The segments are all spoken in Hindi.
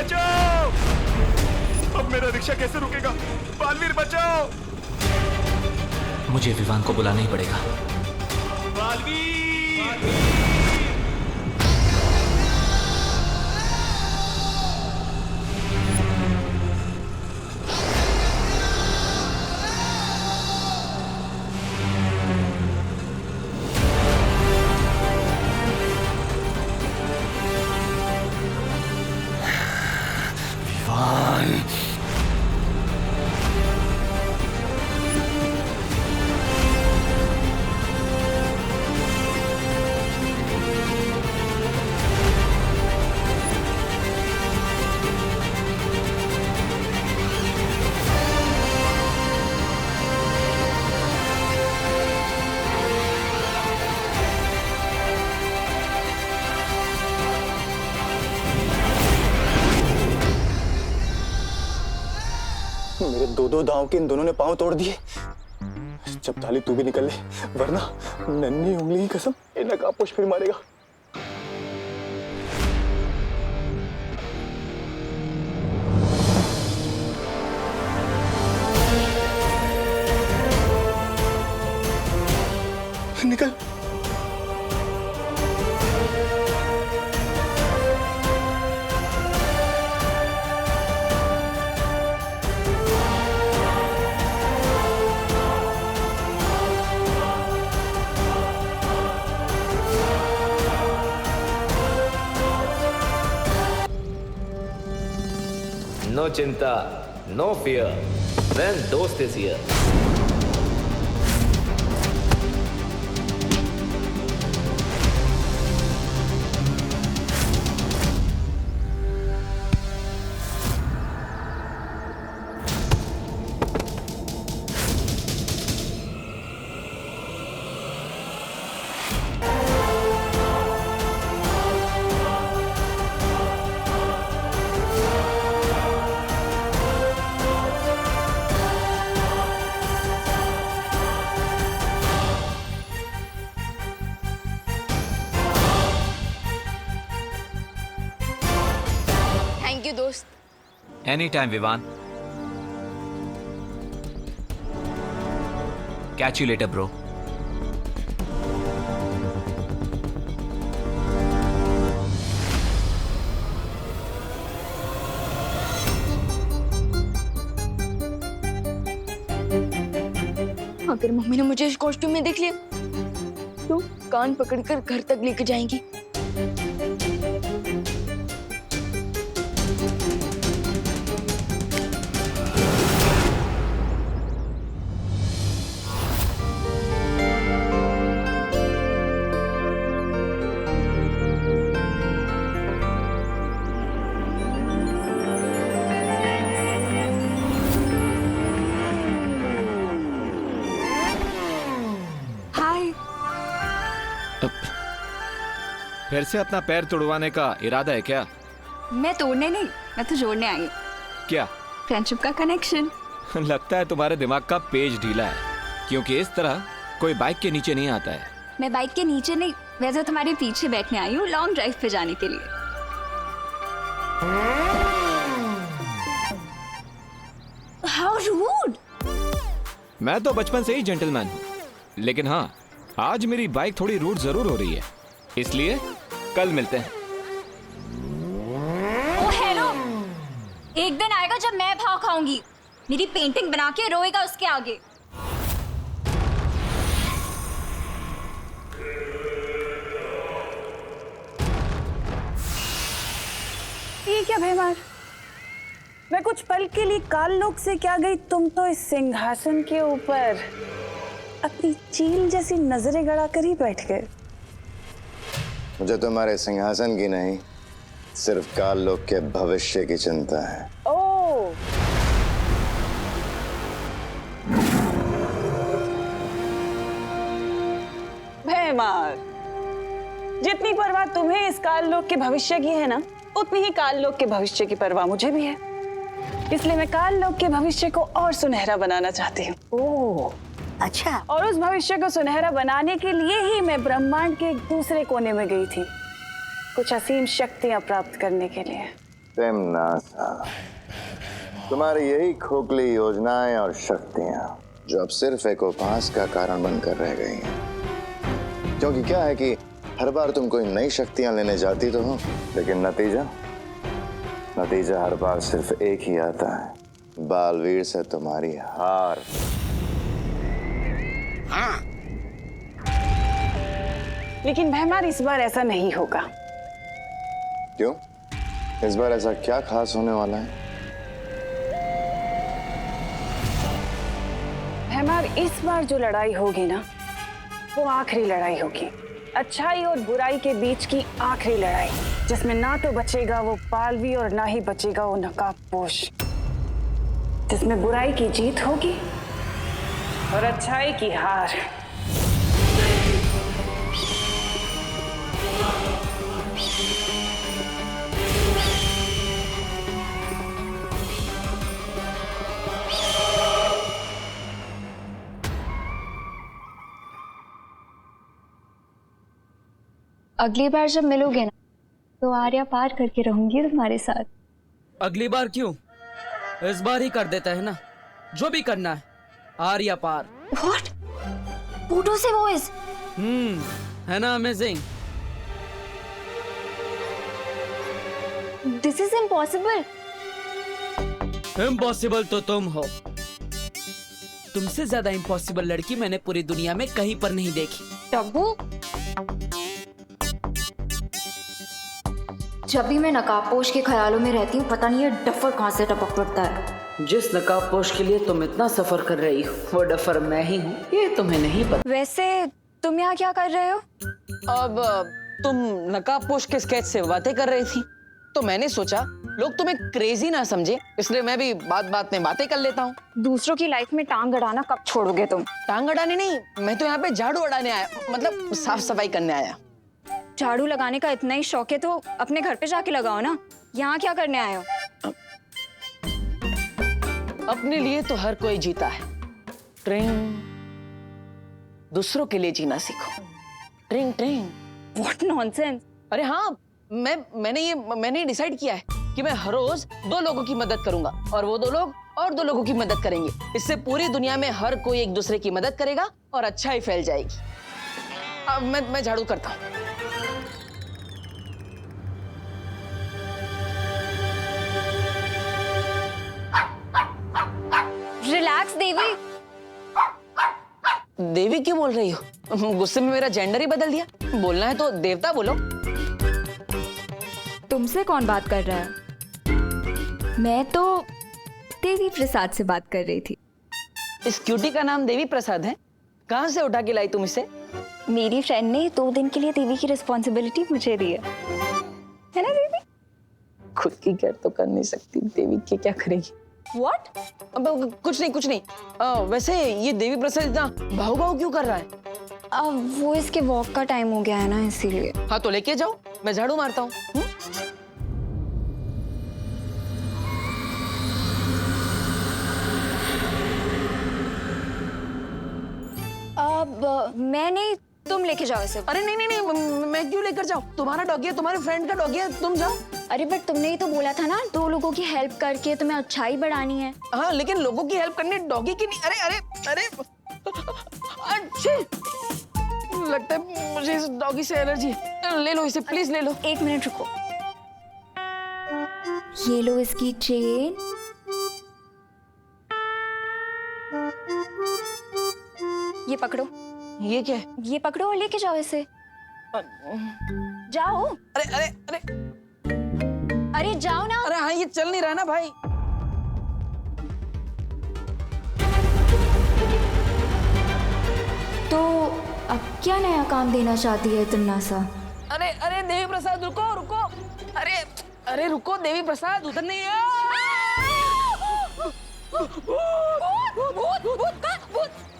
बचाओ! अब मेरा रिक्शा कैसे रुकेगा? बालवीर बचाओ! मुझे विवान को बुलाना ही पड़ेगा। बालवीर! मेरे दो दांव के इन दोनों ने पांव तोड़ दिए। जब ताली तू भी निकल ले, वरना नन्ही उंगली की कसम ये नकाबपोश फिर मारेगा। निकल। No चिंता, no fear. When दोस्त is here. थैंक यू दोस्त। Any time Vivaan. Catch you later bro. अगर मम्मी ने मुझे इस कॉस्ट्यूम में देख लिया तो कान पकड़कर घर तक लेकर जाएंगी। फिर से अपना पैर तुड़वाने का इरादा है क्या? मैं तोड़ने नहीं, मैं तो जोड़ने आई। क्या? फ्रेंडशिप का कनेक्शन। लगता है तुम्हारे दिमाग का पेज ढीला है, क्योंकि इस तरह कोई बाइक के नीचे नहीं आता है। मैं बाइक के नीचे नहीं, वैसे तुम्हारे पीछे बैठने आई हूँ लॉन्ग ड्राइव पे जाने के लिए। How rude! मैं तो बचपन से ही जेंटलमैन हूँ, लेकिन हाँ, आज मेरी बाइक थोड़ी रूड जरूर हो रही है, इसलिए कल मिलते हैं। ओ हेलो, एक दिन आएगा जब मैं भाव खाऊंगी। मेरी पेंटिंग बना के रोएगा उसके आगे। ये क्या भैमार? मैं कुछ पल के लिए काल लोक से क्या गई, तुम तो इस सिंहासन के ऊपर अपनी चील जैसी नजरें गड़ा कर ही बैठ गए। मुझे तुम्हारे सिंहासन की नहीं, सिर्फ काल लोक के भविष्य की चिंता है। ओ, भैमार, जितनी परवाह तुम्हें इस काल लोक के भविष्य की है ना, उतनी ही काल लोक के भविष्य की परवाह मुझे भी है। इसलिए मैं काल लोक के भविष्य को और सुनहरा बनाना चाहती हूँ। ओह, अच्छा। और उस भविष्य को सुनहरा बनाने के लिए ही मैं ब्रह्मांड के एक दूसरे कोने में गई थी, कुछ असीम शक्तियां प्राप्त करने के लिए। तिमनासा, तुम्हारी यही खोखली योजनाएं और शक्तियां जो अब सिर्फ एक उपहास का कारण बनकर रह गई हैं। क्योंकि क्या है कि हर बार तुम कोई नई शक्तियां लेने जाती तो हो, लेकिन नतीजा हर बार सिर्फ एक ही आता है, बालवीर से तुम्हारी हार। लेकिन मेहमान इस बार ऐसा नहीं होगा। क्यों? इस बार ऐसा क्या खास होने वाला है? मेहमान इस बार जो लड़ाई होगी ना, वो आखिरी लड़ाई होगी, अच्छाई और बुराई के बीच की आखिरी लड़ाई, जिसमें ना तो बचेगा वो बालवी और ना ही बचेगा वो नकाबपोश, जिसमें बुराई की जीत होगी और अच्छाई की हार। अगली बार जब मिलोगे ना तो आर्या पार करके रहूंगी तुम्हारे साथ। अगली बार क्यों, इस बार ही कर देता है ना, जो भी करना है। आर्या पार। What? पूटो से वॉइस। है ना amazing? This is impossible. Impossible तो तुम हो। तुमसे ज्यादा इम्पॉसिबल लड़की मैंने पूरी दुनिया में कहीं पर नहीं देखी। टब्बू, जब भी मैं नकाबपोश के ख्यालों में रहती हूँ, पता नहीं ये डफर कहाँ से टपक पड़ता है। जिस नकाबपोश के लिए तुम इतना सफर कर रही हो, वो डफर मैं ही हूँ, ये तुम्हें नहीं पता। वैसे तुम यहाँ क्या कर रहे हो? अब तुम नकाबपोश के स्केच से बातें कर रही थी, तो मैंने सोचा लोग तुम्हें क्रेजी ना समझे, इसलिए मैं भी बात बात में बातें कर लेता हूँ। दूसरों की लाइफ में टांग अड़ाना कब छोड़ोगे तुम? टांग अड़ाने नहीं, मैं तो यहाँ पे झाड़ू अड़ाने आया, मतलब साफ सफाई करने आया। झाड़ू लगाने का इतना ही शौक है तो अपने घर पे जाके लगाओ ना, यहाँ क्या करने आए हो? अपने लिए तो हर कोई जीता है, ट्रिंग, दूसरों के लिए जीना सीखो। ट्रिंग ट्रिंग। What nonsense! अरे हाँ, मैंने डिसाइड किया है कि मैं हर रोज 2 लोगों की मदद करूंगा और वो 2 लोग और 2 लोगों की मदद करेंगे। इससे पूरी दुनिया में हर कोई एक दूसरे की मदद करेगा और अच्छाई फैल जाएगी। अब मैं झाड़ू करता हूँ। रिलैक्स देवी। देवी क्यों बोल रही हो? गुस्से में मेरा जेंडर ही बदल दिया। बोलना है तो देवता बोलो। तुमसे कौन बात कर रहा है? मैं तो देवी प्रसाद से बात कर रही थी। इस क्यूटी का नाम देवी प्रसाद है? कहाँ से उठा के लाई तुम इसे? मेरी फ्रेंड ने 2 दिन के लिए देवी की रिस्पॉन्सिबिलिटी मुझे दी है ना देवी? खुद की केयर तो कर नहीं सकती, देवी की क्या करेगी? What? अब कुछ नहीं। वैसे ये देवी प्रसाद इतना भाव क्यों कर रहा है? अब वो इसके वॉक का टाइम हो गया है ना, इसीलिए। हाँ तो लेके जाओ, मैं झाड़ू मारता हूँ। अब मैं नहीं, तुम लेके जाओ इसे। अरे नहीं, मैं क्यों लेकर जाऊँ? तुम्हारा डॉगी है, तुम्हारे फ्रेंड का डॉगी है, तुम जाओ। अरे बट तुमने ही तो बोला था ना 2 लोगों की हेल्प करके तुम्हें अच्छाई बढ़ानी है। हाँ लेकिन लोगों की हेल्प करने डॉगी की नहीं। अरे अच्छे लगता है मुझे इस डॉगी से एलर्जी। ले लो इसे, प्लीज ले लो। 1 मिनट रुको। ये लो इसकी चेन। ये पकड़ो। ये क्या है? ये पकड़ो और लेके जाओ इसे। जाओ। अरे जाओ ना। अरे हाँ, ये चल नहीं रहा ना भाई। तो अब क्या नया काम देना चाहती है तिमनासा? अरे देवी प्रसाद रुको। अरे रुको देवी प्रसाद, उधर नहीं है।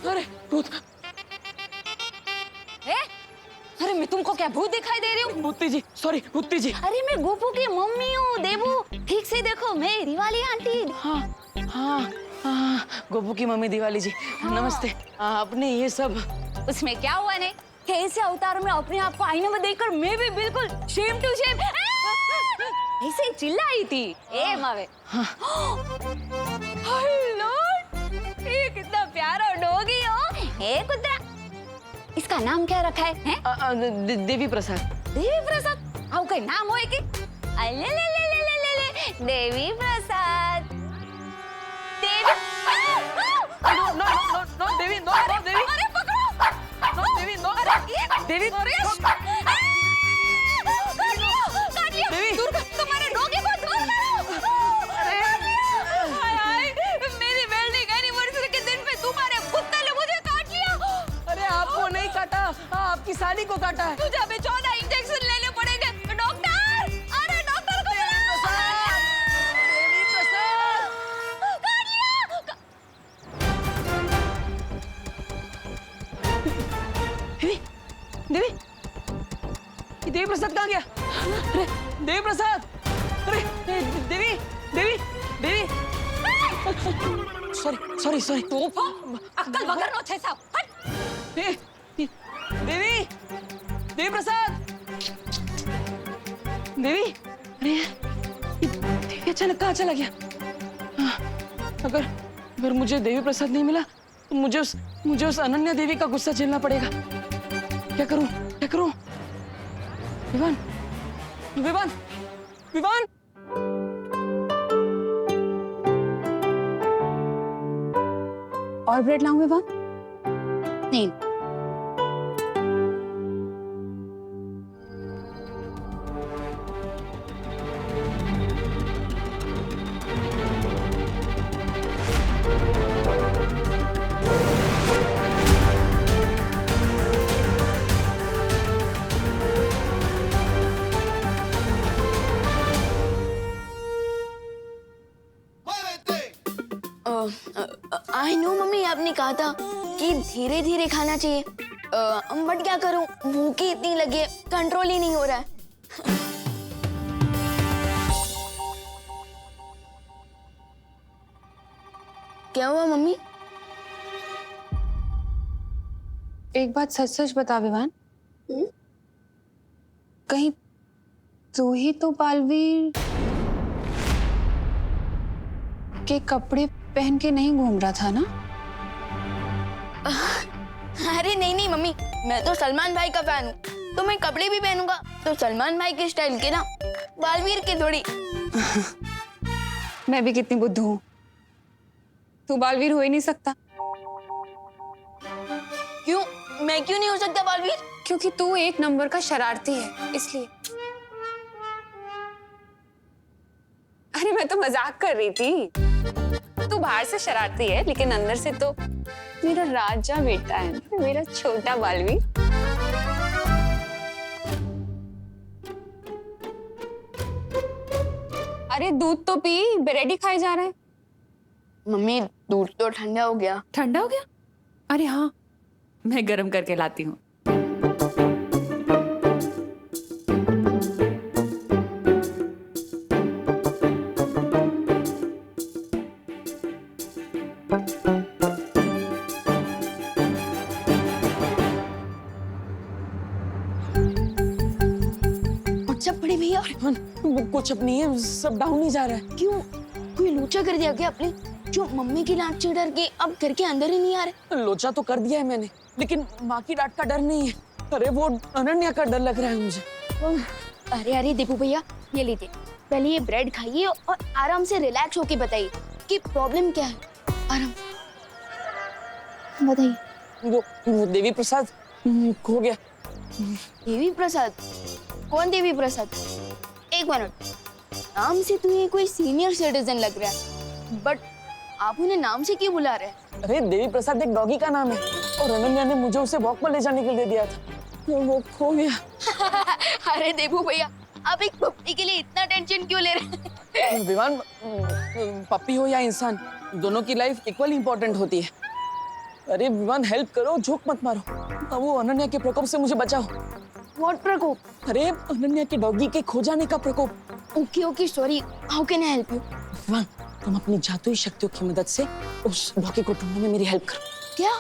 अरे भूत। अरे मैं तुमको क्या भूत दिखाई दे रही हूँ? भूती जी, सॉरी भूती जी। अरे मैं गोपू की मम्मी हूँ देवू, ठीक से देखो, मैं दिवाली आंटी। हाँ, गोपू की मम्मी दिवाली जी। नमस्ते। आपने ये सब, उसमें क्या हुआ ने? ऐसे अवतार में अपने आप को आईने में देखकर मैं भी बिल्कुल शेम टू शेम। ऐसे ही चिल्लाई थी। ए मावे। हेलो, ये कितना प्यारा डॉगी हो। ए कुत्ता, इसका नाम क्या रखा है? देवी प्रसाद। देवी प्रसाद? आओ कोई नाम होए की? अले ले ले ले ले ले ले देवी प्रसाद। देवी। नो नो नो नो देवी, नो नो देवी। अरे पकड़ो। नो देवी, नो देवी। अरे काट लिया। देवी। दूर कर, तुम्हारे डॉगी को दूर करो। हाय हाय, मेरी वेडिंग एनिवर्सरी के दिन पे तुम्हारे कुत्ते ने मुझे काट लिया। अरे आपको नहीं काटा, आपकी साली को काटा है। तुझे अभी 14 इंजेक्शन लेने पड़ेंगे। डॉक्टर, अरे डॉक्टर को बुलाओ। देवी प्रसाद। काट लिया। देवी, ये देवी प्रसाद कहाँ गया? अरे देवी प्रसाद, अरे देवी, देवी, देवी। Sorry sorry. तो अक्कल वगर नो छे साहब। हट। देवी, देवी प्रसाद, देवी। अरे देवी अचानक कहाँ चला गया? अगर मुझे देवी प्रसाद नहीं मिला तो मुझे उस अनन्या देवी का गुस्सा झेलना पड़ेगा। क्या करूं, क्या करूं? विवान, विवान, विवान। और ब्रेड लाऊं विवान? नहीं। आई नो मम्मी, आपने कहा था कि धीरे धीरे खाना चाहिए, बट क्या करूं, भूख ही इतनी लगी है, कंट्रोल ही नहीं हो रहा है। क्या हुआ मम्मी? एक बात सच सच बता विवान, कहीं तू ही तो बालवीर के कपड़े पहन के नहीं घूम रहा था ना? अरे नहीं नहीं मम्मी, मैं तो सलमान भाई का फैन हूँ, तो मैं कपड़े भी पहनूंगा तो सलमान भाई के स्टाइल के ना, बालवीर के थोड़ी। मैं भी कितनी बुद्धू हूँ, तू बालवीर हो ही नहीं सकता। क्यों? मैं क्यों नहीं हो सकता बालवीर? क्योंकि तू एक नंबर का शरारती है, इसलिए। अरे मैं तो मजाक कर रही थी। तू बाहर से शरारती है लेकिन अंदर से तो मेरा राजा बेटा है, मेरा छोटा बालवीर। अरे दूध तो पी, ब्रेड ही खाए जा रहा है। मम्मी दूध तो ठंडा हो गया। ठंडा हो गया? अरे हाँ, मैं गर्म करके लाती हूँ। बड़े भैया कुछ अब नहीं है, सब डाउन ही जा रहा है। क्यों? कोई लोचा कर दिया क्या आपने? जो मम्मी की डांट से डर के अब घर के अंदर ही नहीं आ रहे? लोचा तो कर दिया है मैंने, लेकिन माँ की डांट का डर नहीं है। अरे वो अनन्या का डर लग रहा है मुझे। अरे अरे दीपू भैया, ये लीजिए, पहले ये ब्रेड खाइए और आराम से रिलैक्स होके बताइए कि प्रॉब्लम क्या है। आराम बताइए। वो देवी प्रसाद खो गया। देवी प्रसाद? कौन देवी प्रसाद? एक मिनट, नाम से तुम्हें कोई सीनियर सिटीजन लग रहा है, बट आप उन्हें नाम से क्यों बुला रहे हैं? अरे देवी प्रसाद एक डॉगी का नाम है और अनन्या ने मुझे उसे वॉक पर ले जाने के लिए दिया था, वो खो गया। अरे देवू भैया, आप एक पप्पी के लिए इतना टेंशन क्यों ले रहे हैं? विवान, पप्पी हो या इंसान, दोनों की लाइफ इक्वली इम्पोर्टेंट होती है। अरे विवान, हेल्प करो, झोंक मत मारो। अब वो अनन्या के प्रकोप से मुझे बचाओ। व्हाट प्रकोप? अरे अनन्या के डॉगी के खो जाने का प्रकोप। Okay okay, sorry, how can I help you? Vivaan, तुम अपनी जादुई शक्तियों की मदद से उस डॉगी को ढूंढने में मेरी हेल्प करो। क्या?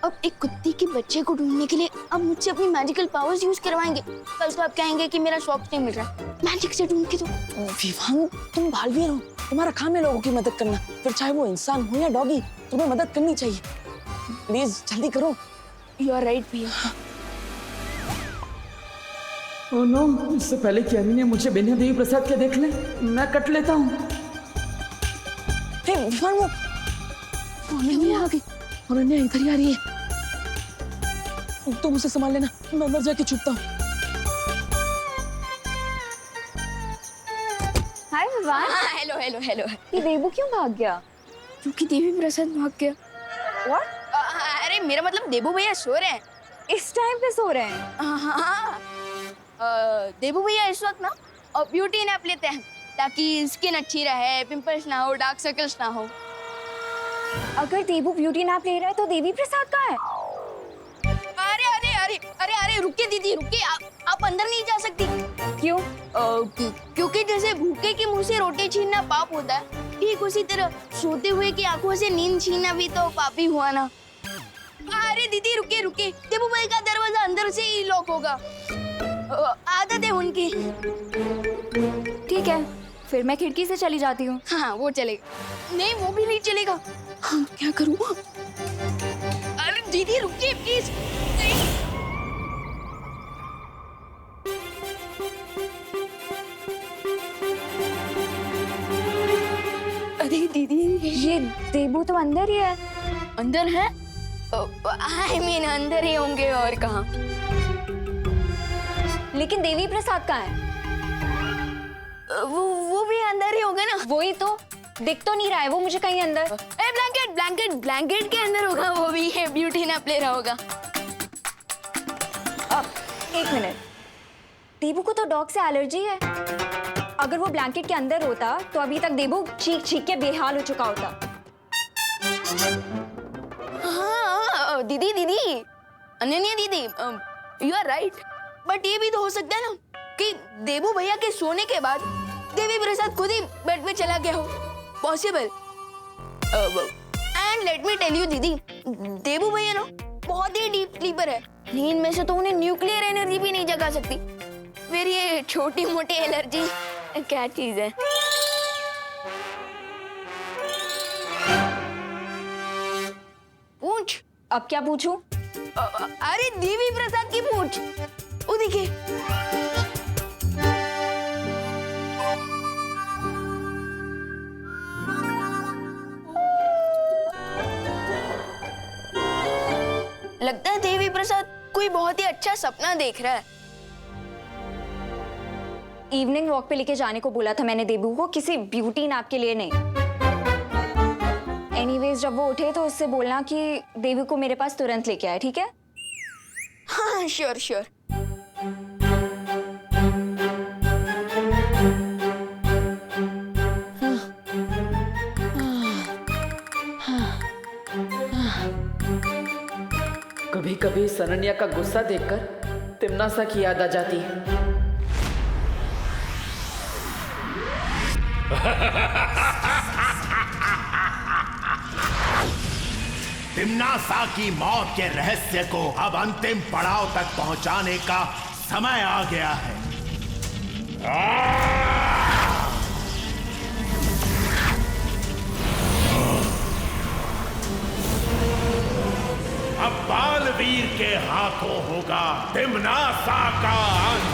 अब एक कुत्ते के बच्चे को ढूंढने के लिए अब मुझसे अपनी मैजिकल पावर्स यूज करवाएंगे? कल तो आप कहेंगे कि मेरा शॉप नहीं मिल रहा है। मैजिक से ढूंढ के दो। विवान, तुम बालवीर हो, तुम्हारा काम है लोगों की मदद करना, फिर चाहे वो इंसान हो या डॉगी, तुम्हें मदद करनी चाहिए। प्लीज जल्दी करो। यू आर राइट भैया। ओह नो, इससे पहले कि अमीने मुझे बिना देवी प्रसाद के देख ले, मैं कट लेता हूँ। हे विवान, वो अनन्या आ गई। अनन्या इधर ही आ रही है। तुम उसे संभाल लेना, मैं अंदर जाके छुपता हूँ। Hi Vivaan. Hello hello hello. ये देबू क्यों भाग गया? क्योंकि देवी प्रसाद भाग गया। What? अरे मेरा मतलब देबू भैया सो रहे हैं। इस टाइम पे सो रहे हैं? हाँ। देबू भैया इस वक्त ना ब्यूटी नैप लेते हैं ताकि स्किन अच्छी रहे, पिंपल्स ना हो, डार्क सर्कल्स ना हो। अगर देबू ब्यूटी नैप ले रहा है तो देवी प्रसाद कहाँ है? अरे अरे अरे अरे अरे रुकिए दीदी, रुकिए। आप अंदर नहीं जा सकती। क्यों? क्योंकि जैसे भूखे के मुंह से रोटी छीनना पाप होता है, ठीक उसी तरह सोते हुए की आंखों से नींद छीनना भी तो पाप ही हुआ ना। अरे दीदी रुकिए रुकिए, देबू भाई का दरवाजा अंदर से ही लॉक होगा। आदत है उनकी। ठीक है, फिर मैं खिड़की से चली जाती हूँ। हाँ वो चलेगा। नहीं वो भी नहीं चलेगा। हाँ क्या करूँ? अरे दीदी रुकिए प्लीज। अरे दीदी, ये देबू तो अंदर ही है। अंदर है? I mean, अंदर ही होंगे और कहाँ। लेकिन देवी प्रसाद कहाँ है? वो भी अंदर ही होगा ना। वही तो, दिख तो नहीं रहा है वो मुझे कहीं अंदर। ब्लैंकेट ब्लैंकेट ब्लैंकेट के अंदर होगा। वो भी है, ब्यूटी नैप ले रहा होगा। एक मिनट, देबू को तो डॉग से एलर्जी है। अगर वो ब्लैंकेट के अंदर होता तो अभी तक देबू चीख चीख के बेहाल हो चुका होता। हाँ दीदी दीदी, अनन्या दीदी, यू आर राइट। बट ये भी तो हो सकता है ना कि देबू भैया के सोने के बाद देवी प्रसाद खुद ही बेड पे चला गया हो। Possible. And let me tell you दीदी, देबू भैया ना बहुत ही डीप स्लीपर है। नींद में से तो उन्हें न्यूक्लियर एनर्जी भी नहीं जगा सकती। फिर ये छोटी मोटी एलर्जी क्या चीज है? पूछ। अब क्या पूछूं? अरे देवी प्रसाद की पूछ। वो देखिए। लगता है देवी प्रसाद कोई बहुत ही अच्छा सपना देख रहा है। इवनिंग वॉक पे लेके जाने को बोला था मैंने देबू को, किसी ब्यूटी नैप के लिए नहीं। एनीवेज जब वो उठे तो उससे बोलना कि देबू को मेरे पास तुरंत लेके आए, ठीक है? हाँ श्योर श्योर। कभी कभी सनन्या का गुस्सा देखकर तिम्नासा की याद आ जाती है। तिम्नासा की मौत के रहस्य को अब अंतिम पड़ाव तक पहुंचाने का समय आ गया है। अब बालवीर के हाथों होगा तिम्नासा का अंत।